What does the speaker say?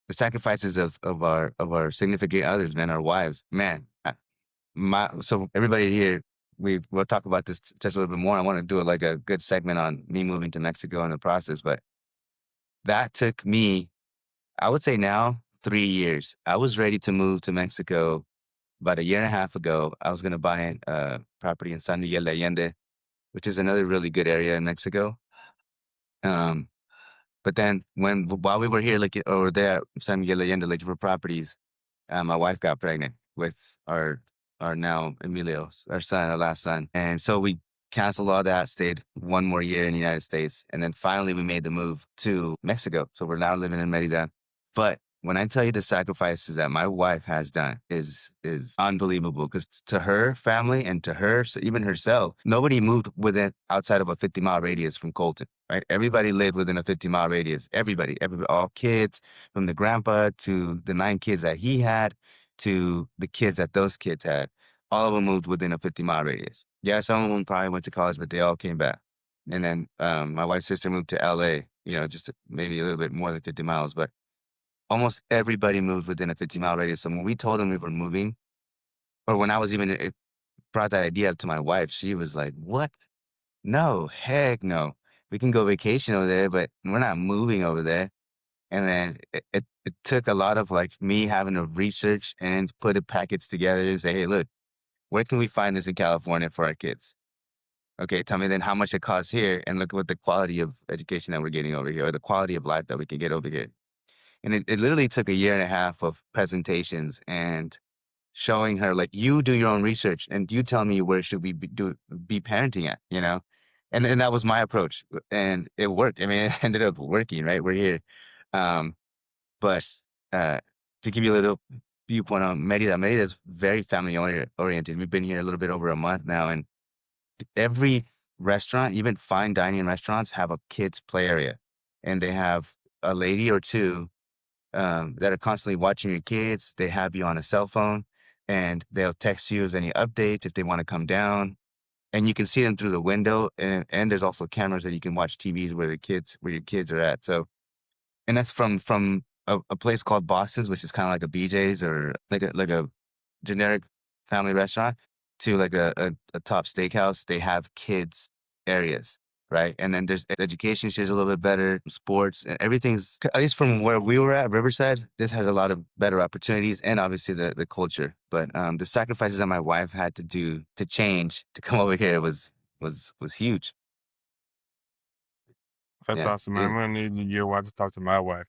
the sacrifices of our significant others, man, our wives, man. So everybody here, we'll talk about this just a little bit more. I want to do like a good segment on me moving to Mexico in the process, but that took me, I would say now, 3 years. I was ready to move to Mexico about a year and a half ago. I was going to buy a property in San Miguel de Allende, which is another really good area in Mexico. Um, but then while we were here, like over there, San Miguel de Allende, looking for properties, my wife got pregnant with our now Emilio's, our son, our last son. And so we canceled all that, stayed one more year in the United States. And then finally we made the move to Mexico. So we're now living in Merida. But when I tell you the sacrifices that my wife has done is unbelievable, because to her family and to her, so even herself, nobody moved within outside of a 50-mile radius from Colton, right? Everybody lived within a 50-mile radius. Everybody, all kids, from the grandpa to the 9 kids that he had to the kids that those kids had. All of them moved within a 50-mile radius. Yeah, some of them probably went to college, but they all came back. And then my wife's sister moved to LA, just maybe a little bit more than 50 miles, but almost everybody moved within a 50-mile radius. So when we told them we were moving, or when I was even brought that idea up to my wife, she was like, "What? No, heck no. We can go vacation over there, but we're not moving over there." And then it took a lot of like me having to research and put a package together and say, "Hey, look, where can we find this in California for our kids? Okay, tell me then how much it costs here, and look what the quality of education that we're getting over here, or the quality of life that we can get over here." And it literally took a year and a half of presentations and showing her, like, you do your own research and you tell me where should we be parenting at. And that was my approach, and it worked. I mean, it ended up working, right? We're here. Um, but uh, to give you a little viewpoint on Merida is very family oriented. We've been here a little bit over a month now, and every restaurant, even fine dining restaurants, have a kids play area, and they have a lady or two that are constantly watching your kids. They have you on a cell phone, and they'll text you if any updates, if they want to come down, and you can see them through the window. And there's also cameras that you can watch TVs where your kids are at. So, and that's from a place called Boston's, which is kind of like a BJ's or like a generic family restaurant, to like a top steakhouse. They have kids areas, right? And then there's education shares a little bit better, sports, and everything's, at least from where we were at Riverside, this has a lot of better opportunities, and obviously the culture. But the sacrifices that my wife had to do to change to come over here was huge. That's Yeah. awesome, man. I'm gonna need your wife to talk to my wife.